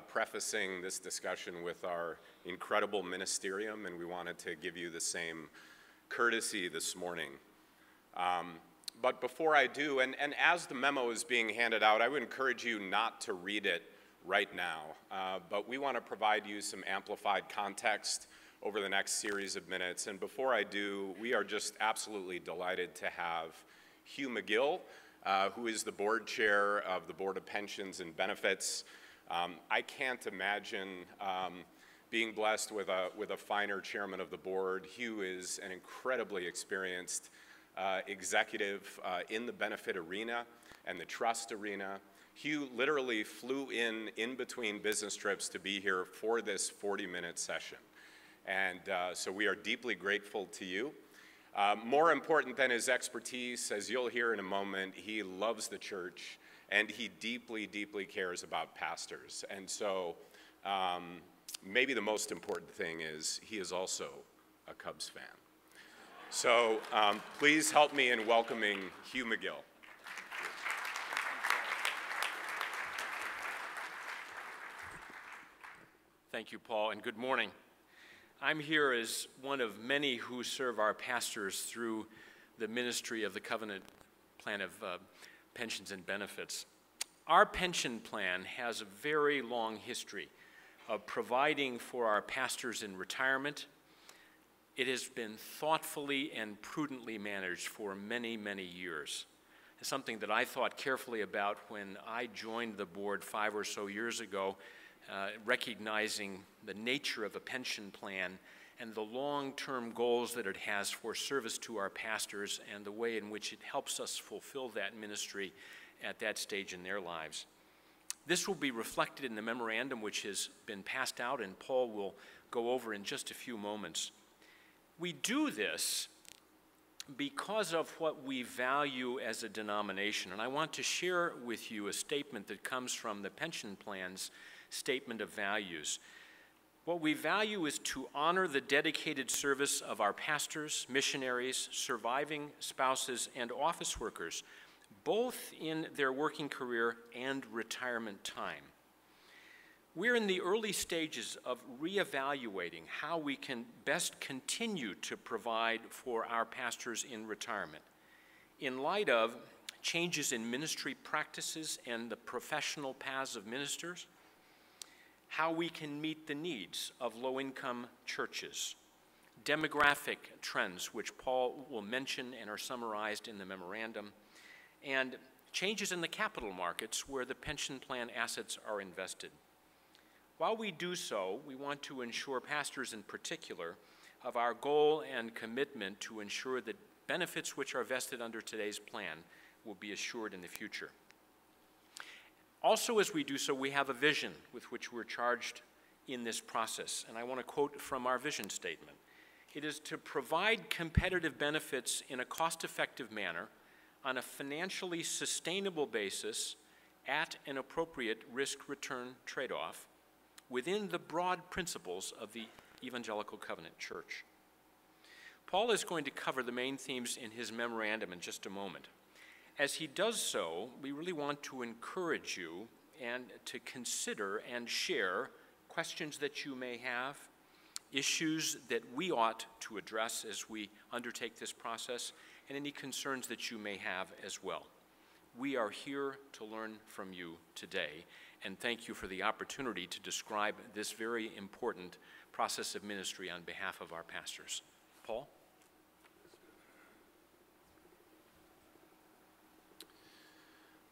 Prefacing this discussion with our incredible ministerium, and we wanted to give you the same courtesy this morning. But before I do, and as the memo is being handed out, I would encourage you not to read it right now, but we want to provide you some amplified context over the next series of minutes. And before I do, we are just absolutely delighted to have Hugh McGill, who is the board chair of the Board of Pensions and Benefits. I can't imagine being blessed with a finer chairman of the board. Hugh is an incredibly experienced executive in the benefit arena and the trust arena. Hugh literally flew in between business trips to be here for this 40-minute session. And so we are deeply grateful to you. More important than his expertise, as you'll hear in a moment, he loves the church and he deeply, deeply cares about pastors. And so maybe the most important thing is he is also a Cubs fan. So please help me in welcoming Hugh McGill. Thank you, Paul, and good morning. I'm here as one of many who serve our pastors through the ministry of the Covenant Plan of Pensions and Benefits. Our pension plan has a very long history of providing for our pastors in retirement. It has been thoughtfully and prudently managed for many, many years. It's something that I thought carefully about when I joined the board 5 or so years ago, recognizing the nature of a pension plan and the long-term goals that it has for service to our pastors and the way in which it helps us fulfill that ministry at that stage in their lives. This will be reflected in the memorandum which has been passed out, and Paul will go over in just a few moments. We do this because of what we value as a denomination, and I want to share with you a statement that comes from the pension plan's statement of values. What we value is to honor the dedicated service of our pastors, missionaries, surviving spouses, and office workers, both in their working career and retirement time. We're in the early stages of reevaluating how we can best continue to provide for our pastors in retirement in light of changes in ministry practices and the professional paths of ministers, how we can meet the needs of low-income churches, demographic trends, which Paul will mention and are summarized in the memorandum, and changes in the capital markets where the pension plan assets are invested. While we do so, we want to ensure pastors in particular of our goal and commitment to ensure that benefits which are vested under today's plan will be assured in the future. Also, as we do so, we have a vision with which we're charged in this process, and I want to quote from our vision statement. It is to provide competitive benefits in a cost-effective manner on a financially sustainable basis at an appropriate risk-return trade-off within the broad principles of the Evangelical Covenant Church. Paul is going to cover the main themes in his memorandum in just a moment. As he does so, we really want to encourage you and to consider and share questions that you may have, issues that we ought to address as we undertake this process, and any concerns that you may have as well. We are here to learn from you today, and thank you for the opportunity to describe this very important process of ministry on behalf of our pastors. Paul?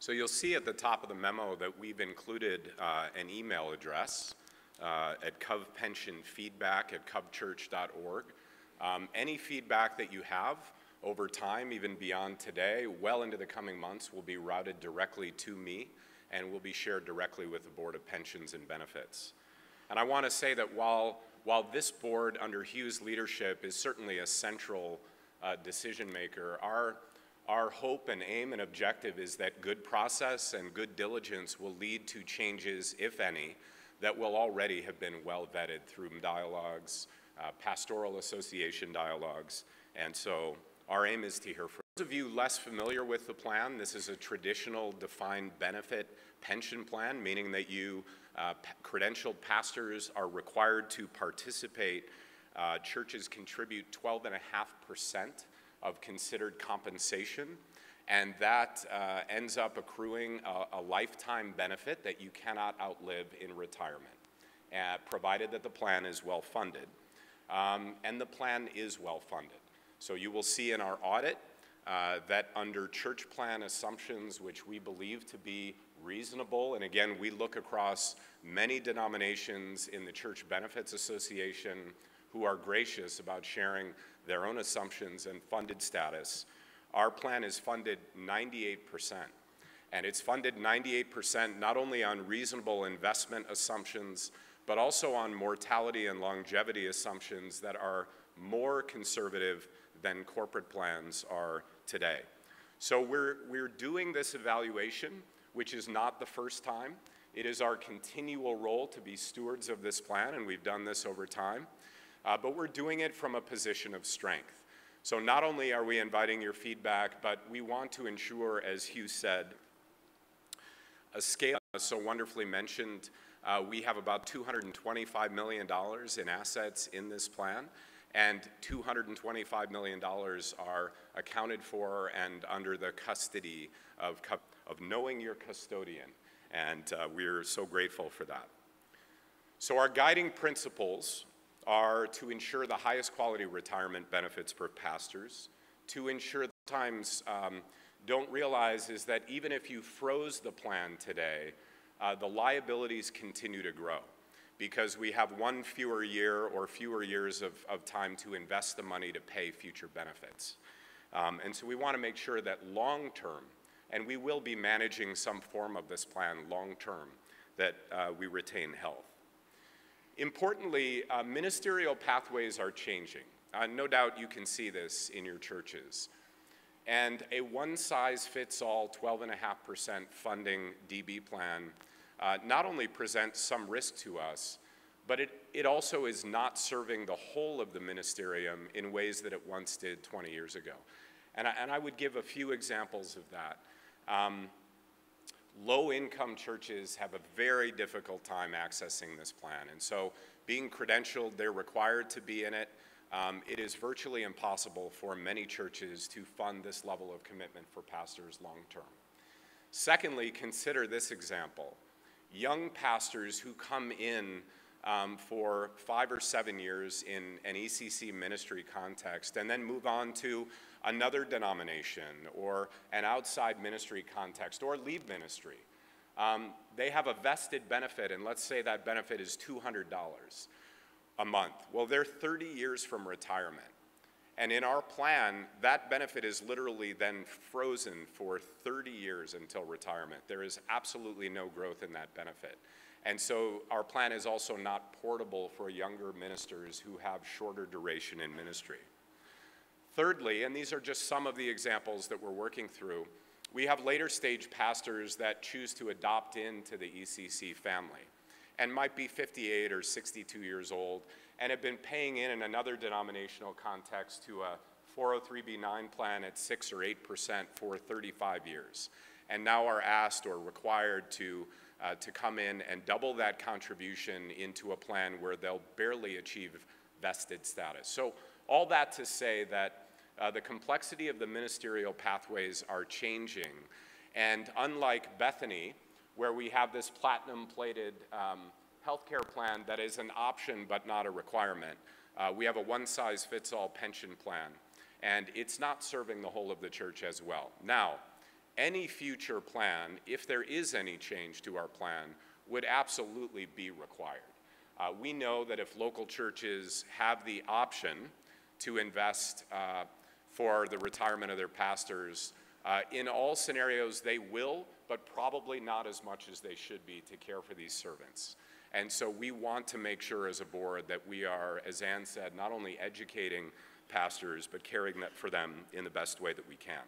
So you'll see at the top of the memo that we've included an email address at covpensionfeedback@covchurch.org. Any feedback that you have over time, even beyond today, well into the coming months, will be routed directly to me and will be shared directly with the Board of Pensions and Benefits. And I want to say that while this board under Hugh's leadership is certainly a central decision maker, our hope and aim and objective is that good process and good diligence will lead to changes, if any, that will already have been well vetted through dialogues, pastoral association dialogues, and so our aim is to hear from those of you less familiar with the plan, this is a traditional defined benefit pension plan, meaning that you, credentialed pastors, are required to participate. Churches contribute 12.5% of considered compensation, and that ends up accruing a lifetime benefit that you cannot outlive in retirement, provided that the plan is well funded. And the plan is well funded. So you will see in our audit that under church plan assumptions, which we believe to be reasonable, and again, we look across many denominations in the Church Benefits Association who are gracious about sharing their own assumptions and funded status. Our plan is funded 98%, and it's funded 98% not only on reasonable investment assumptions, but also on mortality and longevity assumptions that are more conservative than corporate plans are today. So we're doing this evaluation, which is not the first time. It is our continual role to be stewards of this plan, and we've done this over time. But we're doing it from a position of strength. So not only are we inviting your feedback, but we want to ensure, as Hugh said, a scale so wonderfully mentioned. We have about $225 million in assets in this plan, and $225 million are accounted for and under the custody of knowing your custodian, and we're so grateful for that. So our guiding principles are to ensure the highest quality retirement benefits for pastors, to ensure sometimes don't realize is that even if you froze the plan today, the liabilities continue to grow because we have one fewer year or fewer years of time to invest the money to pay future benefits. And so we want to make sure that long term, and we will be managing some form of this plan long term, that we retain health. Importantly, ministerial pathways are changing. No doubt you can see this in your churches. And a one-size-fits-all 12.5% funding DB plan not only presents some risk to us, but it also is not serving the whole of the ministerium in ways that it once did 20 years ago. And I would give a few examples of that. Low-income churches have a very difficult time accessing this plan. And so being credentialed, they're required to be in it. It is virtually impossible for many churches to fund this level of commitment for pastors long-term. Secondly, consider this example. Young pastors who come in for 5 or 7 years in an ECC ministry context and then move on to another denomination or an outside ministry context or lead ministry. They have a vested benefit, and let's say that benefit is $200 a month. Well, they're 30 years from retirement. And in our plan, that benefit is literally then frozen for 30 years until retirement. There is absolutely no growth in that benefit. And so our plan is also not portable for younger ministers who have shorter duration in ministry. Thirdly, and these are just some of the examples that we're working through, we have later stage pastors that choose to adopt into the ECC family and might be 58 or 62 years old and have been paying in another denominational context to a 403b9 plan at 6 or 8% for 35 years, and now are asked or required to come in and double that contribution into a plan where they'll barely achieve vested status. So all that to say that the complexity of the ministerial pathways are changing, and unlike Bethany, where we have this platinum-plated healthcare plan that is an option but not a requirement, we have a one-size-fits-all pension plan, and it's not serving the whole of the church as well. Now, any future plan, if there is any change to our plan, would absolutely be required. We know that if local churches have the option to invest for the retirement of their pastors, in all scenarios they will, but probably not as much as they should be to care for these servants. And so we want to make sure as a board that we are, as Ann said, not only educating pastors, but caring for them in the best way that we can.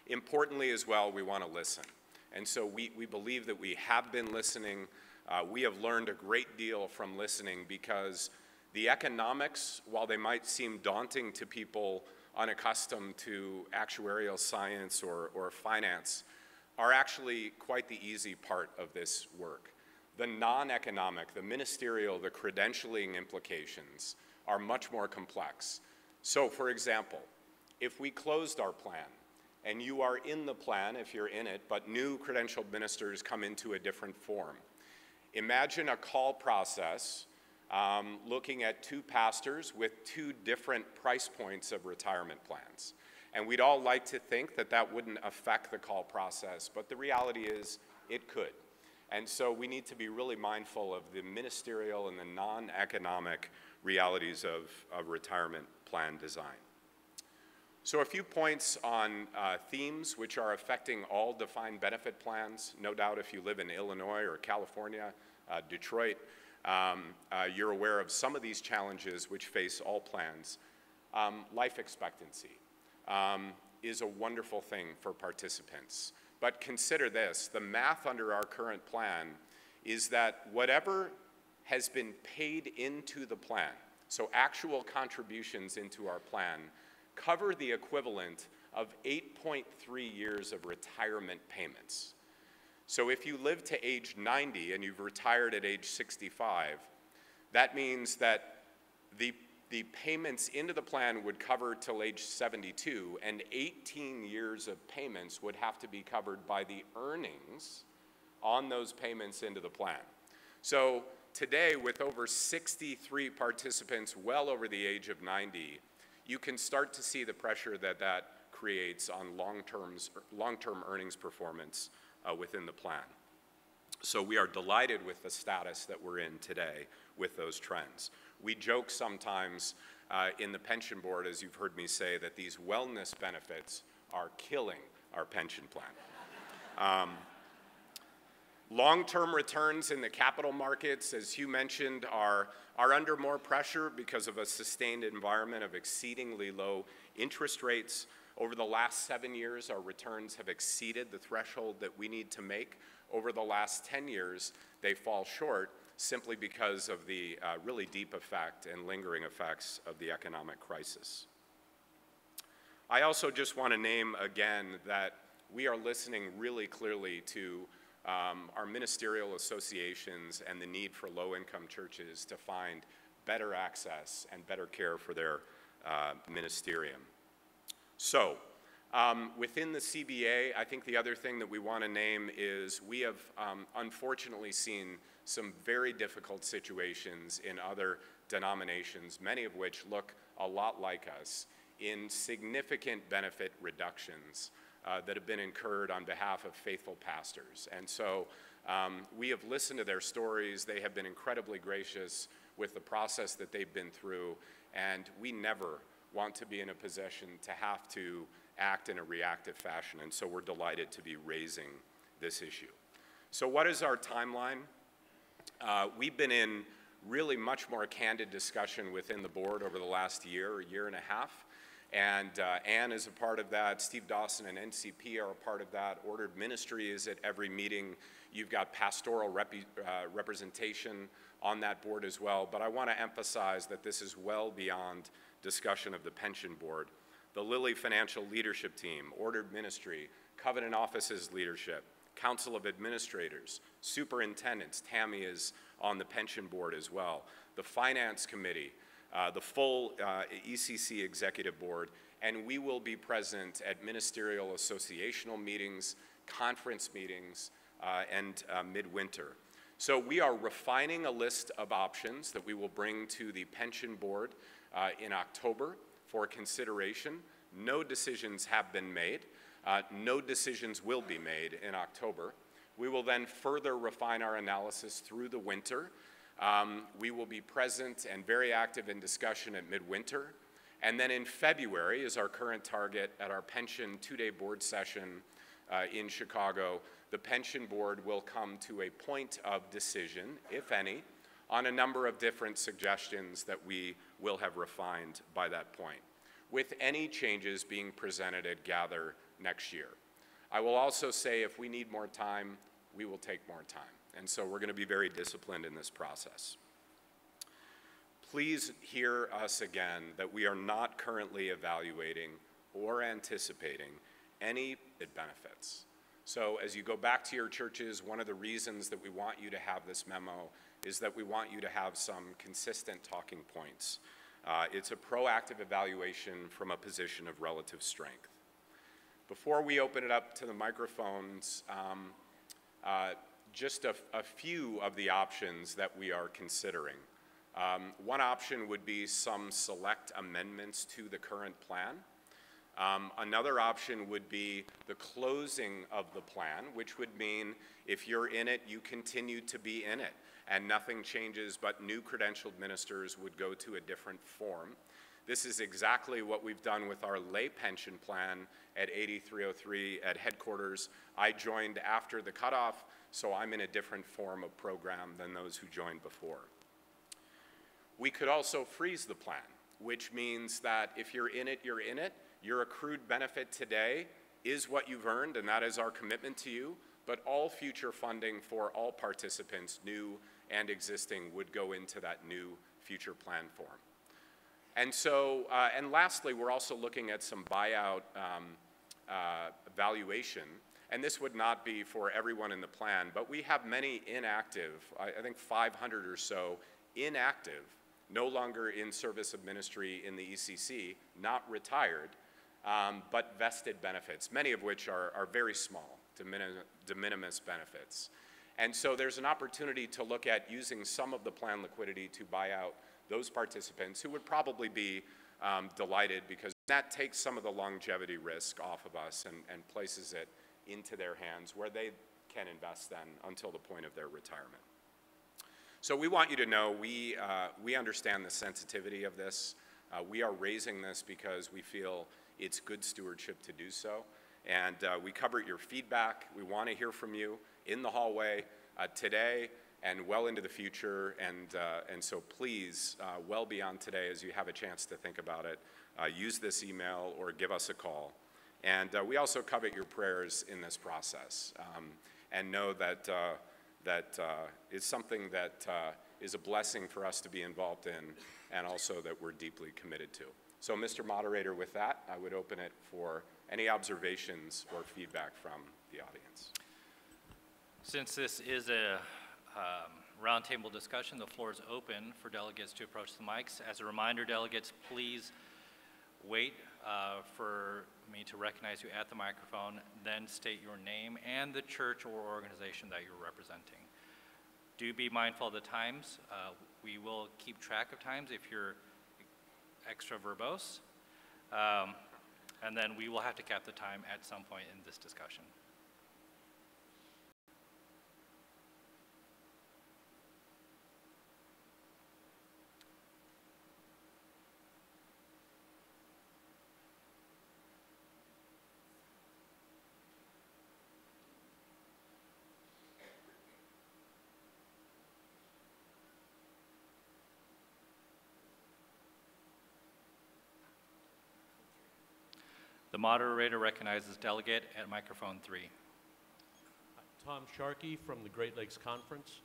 Importantly as well, we want to listen. And so we believe that we have been listening. We have learned a great deal from listening because the economics, while they might seem daunting to people unaccustomed to actuarial science or finance, are actually quite the easy part of this work. The non-economic, the ministerial, the credentialing implications are much more complex. So, for example, if we closed our plan, and you are in the plan if you're in it, but new credentialed ministers come into a different form. Imagine a call process looking at two pastors with two different price points of retirement plans. And we'd all like to think that that wouldn't affect the call process, but the reality is it could. And so we need to be really mindful of the ministerial and the non-economic realities of retirement plan design. So a few points on themes which are affecting all defined benefit plans. No doubt if you live in Illinois or California, Detroit, you're aware of some of these challenges which face all plans. Life expectancy is a wonderful thing for participants. But consider this, the math under our current plan is that whatever has been paid into the plan, so actual contributions into our plan, cover the equivalent of 8.3 years of retirement payments. So if you live to age 90 and you've retired at age 65, that means that the payments into the plan would cover till age 72, and 18 years of payments would have to be covered by the earnings on those payments into the plan. So today, with over 63 participants well over the age of 90, you can start to see the pressure that that creates on long-term earnings performance within the plan. So we are delighted with the status that we're in today with those trends. We joke sometimes in the pension board, as you've heard me say, that these wellness benefits are killing our pension plan. Long-term returns in the capital markets, as Hugh mentioned, are under more pressure because of a sustained environment of exceedingly low interest rates. Over the last 7 years, our returns have exceeded the threshold that we need to make. Over the last 10 years, they fall short simply because of the really deep effect and lingering effects of the economic crisis. I also just want to name again that we are listening really clearly to our ministerial associations and the need for low-income churches to find better access and better care for their ministerium. So, within the CBA, I think the other thing that we want to name is we have unfortunately seen some very difficult situations in other denominations, many of which look a lot like us, in significant benefit reductions that have been incurred on behalf of faithful pastors. And so we have listened to their stories. They have been incredibly gracious with the process that they've been through, and we never want to be in a position to have to act in a reactive fashion, and so we're delighted to be raising this issue. So what is our timeline? We've been in really much more candid discussion within the board over the last year and a half, and Ann is a part of that. Steve Dawson and NCP are a part of that. Ordered Ministry is at every meeting. You've got pastoral representation on that board as well, but I want to emphasize that this is well beyond discussion of the pension board. The Lilly Financial Leadership Team, Ordered Ministry, Covenant Offices Leadership, Council of Administrators, Superintendents, Tammy is on the pension board as well, the Finance Committee, the full ECC Executive Board, and we will be present at ministerial associational meetings, conference meetings, and midwinter. So we are refining a list of options that we will bring to the pension board in October for consideration. No decisions have been made. No decisions will be made in October. We will then further refine our analysis through the winter. We will be present and very active in discussion at midwinter. And then in February is our current target at our pension two-day board session in Chicago. The pension board will come to a point of decision, if any, on a number of different suggestions that we will have refined by that point, with any changes being presented at Gather next year. I will also say if we need more time, we will take more time. And so we're going to be very disciplined in this process. please hear us again that we are not currently evaluating or anticipating any benefits. So as you go back to your churches, one of the reasons that we want you to have this memo is that we want you to have some consistent talking points. It's a proactive evaluation from a position of relative strength. Before we open it up to the microphones, just a few of the options that we are considering. One option would be some select amendments to the current plan. Another option would be the closing of the plan, which would mean if you're in it, you continue to be in it, and nothing changes, but new credentialed ministers would go to a different form. This is exactly what we've done with our lay pension plan at 8303 at headquarters. I joined after the cutoff, so I'm in a different form of program than those who joined before. We could also freeze the plan, which means that if you're in it, you're in it. Your accrued benefit today is what you've earned, and that is our commitment to you, but all future funding for all participants, new and existing, would go into that new future plan form. And so, and lastly, we're also looking at some buyout valuation, and this would not be for everyone in the plan, but we have many inactive, I think 500 or so inactive, no longer in service of ministry in the ECC, not retired, but vested benefits, many of which are very small, de minimis benefits. And so there's an opportunity to look at using some of the plan liquidity to buy out those participants who would probably be delighted, because that takes some of the longevity risk off of us and places it into their hands where they can invest then until the point of their retirement. So we want you to know we understand the sensitivity of this. We are raising this because we feel it's good stewardship to do so. And we cover your feedback. We want to hear from you in the hallway today and well into the future. And so please, well beyond today, as you have a chance to think about it, use this email or give us a call. And we also covet your prayers in this process, and know that it's something that is a blessing for us to be involved in, and also that we're deeply committed to. So, Mr. Moderator, with that, I would open it for any observations or feedback from the audience. Since this is a roundtable discussion, the floor is open for delegates to approach the mics. As a reminder, delegates, please wait for me to recognize you at the microphone, then state your name and the church or organization that you're representing. Do be mindful of the times. We will keep track of times if you're extra verbose, and then we will have to cap the time at some point in this discussion. The moderator recognizes delegate at microphone 3. Tom Sharkey from the Great Lakes Conference.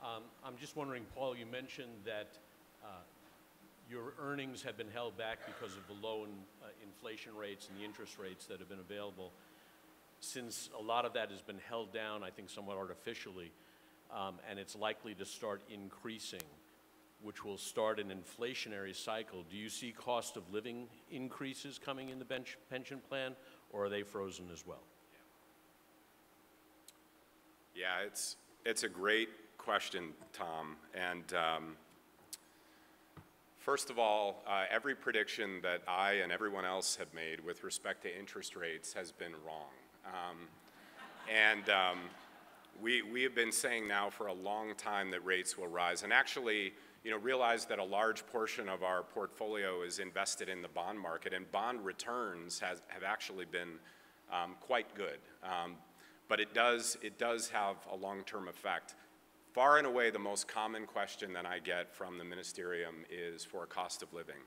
I'm just wondering, Paul, you mentioned that your earnings have been held back because of the low inflation rates and the interest rates that have been available. Since a lot of that has been held down, I think somewhat artificially, and it's likely to start increasing, which will start an inflationary cycle. Do you see cost of living increases coming in the pension plan, or are they frozen as well? Yeah, it's a great question, Tom. And first of all, every prediction that I and everyone else have made with respect to interest rates has been wrong. We have been saying now for a long time that rates will rise, and actually, realize that a large portion of our portfolio is invested in the bond market, and bond returns have actually been quite good. But it does have a long-term effect. Far and away, the most common question that I get from the ministerium is for cost of living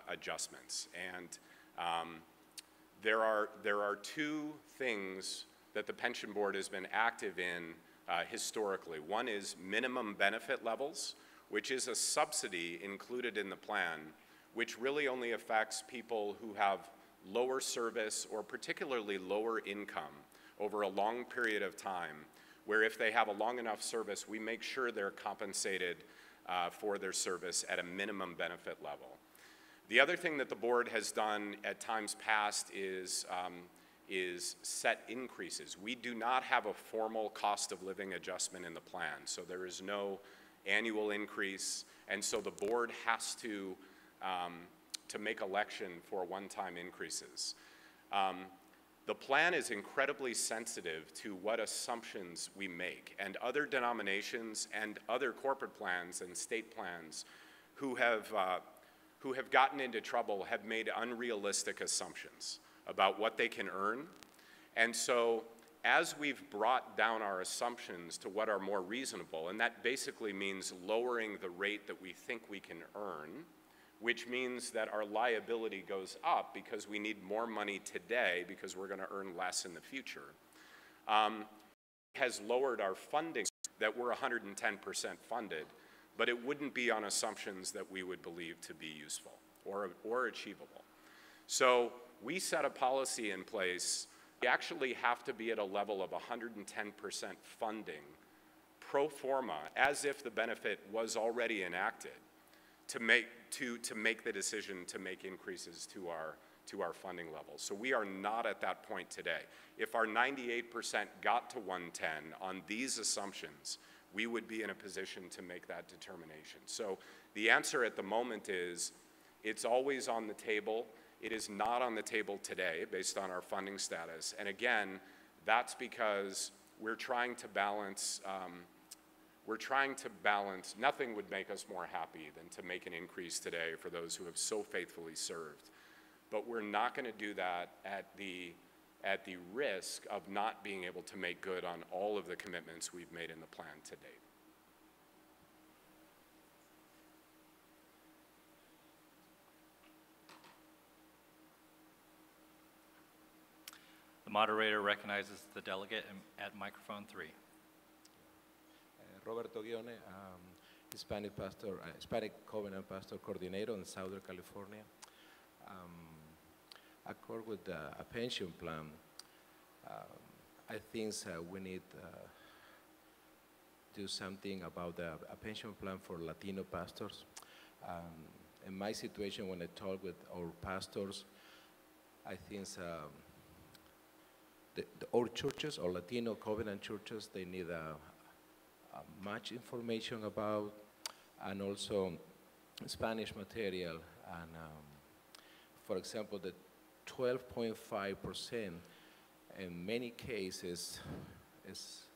adjustments. And there are two things that the pension board has been active in historically. One is minimum benefit levels, which is a subsidy included in the plan, which really only affects people who have lower service or particularly lower income over a long period of time, where if they have a long enough service, we make sure they're compensated for their service at a minimum benefit level. The other thing that the board has done at times past is set increases. We do not have a formal cost of living adjustment in the plan, so there is no annual increase, and so the board has to make election for one-time increases. The plan is incredibly sensitive to what assumptions we make, and other denominations and other corporate plans and state plans who have gotten into trouble have made unrealistic assumptions about what they can earn. And so as we've brought down our assumptions to what are more reasonable, and that basically means lowering the rate that we think we can earn, which means that our liability goes up because we need more money today because we're going to earn less in the future, has lowered our funding that we're 110% funded, but it wouldn't be on assumptions that we would believe to be useful or achievable. So we set a policy in place. We actually have to be at a level of 110% funding pro forma, as if the benefit was already enacted, to make the decision to make increases to our funding levels. So we are not at that point today. If our 98% got to 110 on these assumptions, we would be in a position to make that determination. So the answer at the moment is, it's always on the table. It is not on the table today based on our funding status. And again, that's because we're trying to balance, nothing would make us more happy than to make an increase today for those who have so faithfully served. But we're not going to do that at the risk of not being able to make good on all of the commitments we've made in the plan to date. The moderator recognizes the delegate at microphone 3. Roberto Guione, Hispanic Covenant Pastor Coordinator in Southern California. Accord with a pension plan, I think we need to do something about a pension plan for Latino pastors. In my situation, when I talk with our pastors, I think our churches, or Latino Covenant churches, they need much information about, and also Spanish material. And for example, the 12.5% in many cases is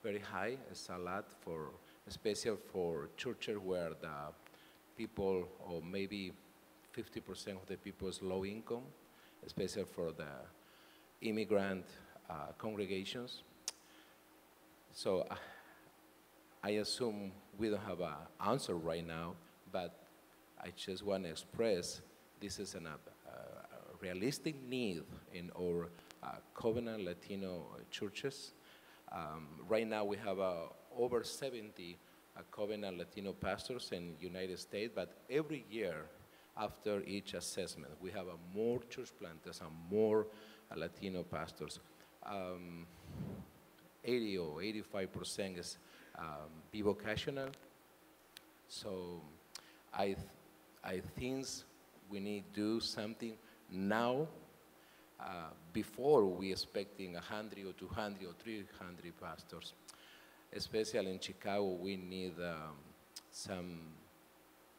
very high. It's a lot for, especially for churches where the people, or maybe 50% of the people is low income, especially for the immigrant congregations. So I assume we don't have an answer right now, but I just want to express this is a realistic need in our Covenant Latino churches. Right now we have over 70 Covenant Latino pastors in the United States, but every year after each assessment, we have more church planters and more Latino pastors. 80 or 85% is bivocational. So I think we need to do something now before we expecting 100 or 200 or 300 pastors. Especially in Chicago, we need some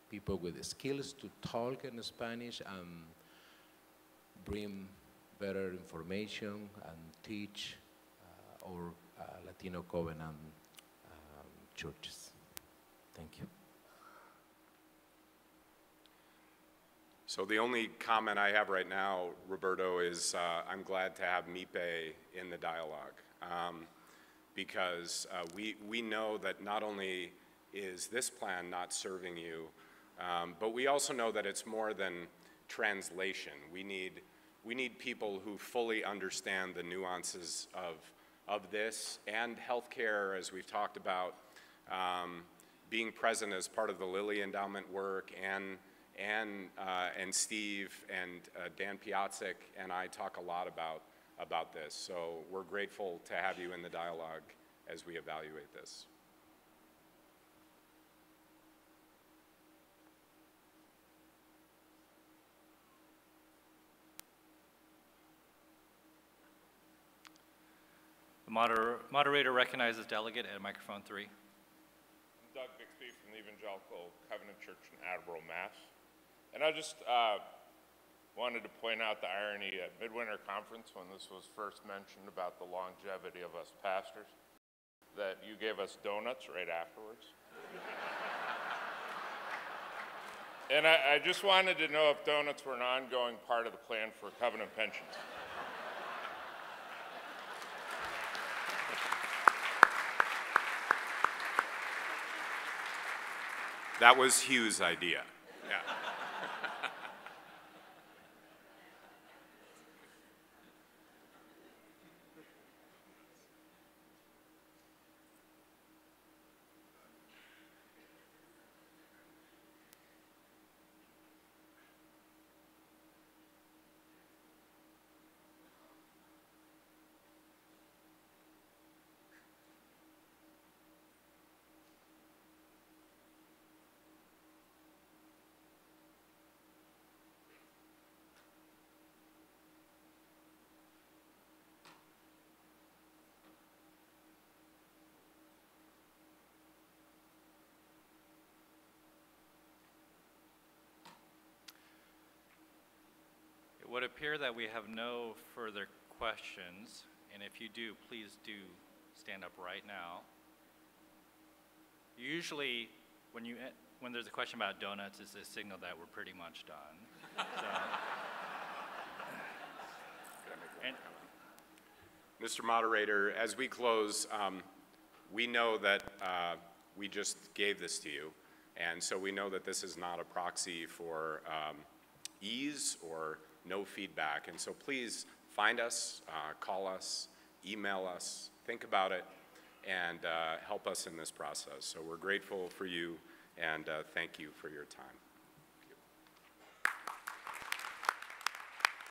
people with the skills to talk in Spanish and bring better information and teach our Latino Covenant churches. Thank you. So the only comment I have right now, Roberto, is I'm glad to have Mipe in the dialogue, because we know that not only is this plan not serving you, but we also know that it's more than translation. We need people who fully understand the nuances of this and healthcare, as we've talked about, being present as part of the Lilly Endowment work, and Steve and Dan Piatzik and I talk a lot about this. So we're grateful to have you in the dialogue as we evaluate this. The moderator recognizes delegate at microphone 3. I'm Doug Bixby from the Evangelical Covenant Church in Attleboro, Mass. And I just wanted to point out the irony at Midwinter Conference when this was first mentioned about the longevity of us pastors, that you gave us donuts right afterwards. And I just wanted to know if donuts were an ongoing part of the plan for covenant pensions. That was Hugh's idea. Yeah. It would appear that we have no further questions, and if you do, please do stand up right now. Usually, when there's a question about donuts, it's a signal that we're pretty much done. Mr. Moderator, as we close, we know that we just gave this to you, and so we know that this is not a proxy for ease or no feedback. And so please find us, call us, email us, think about it, and help us in this process. So we're grateful for you, and thank you for your time.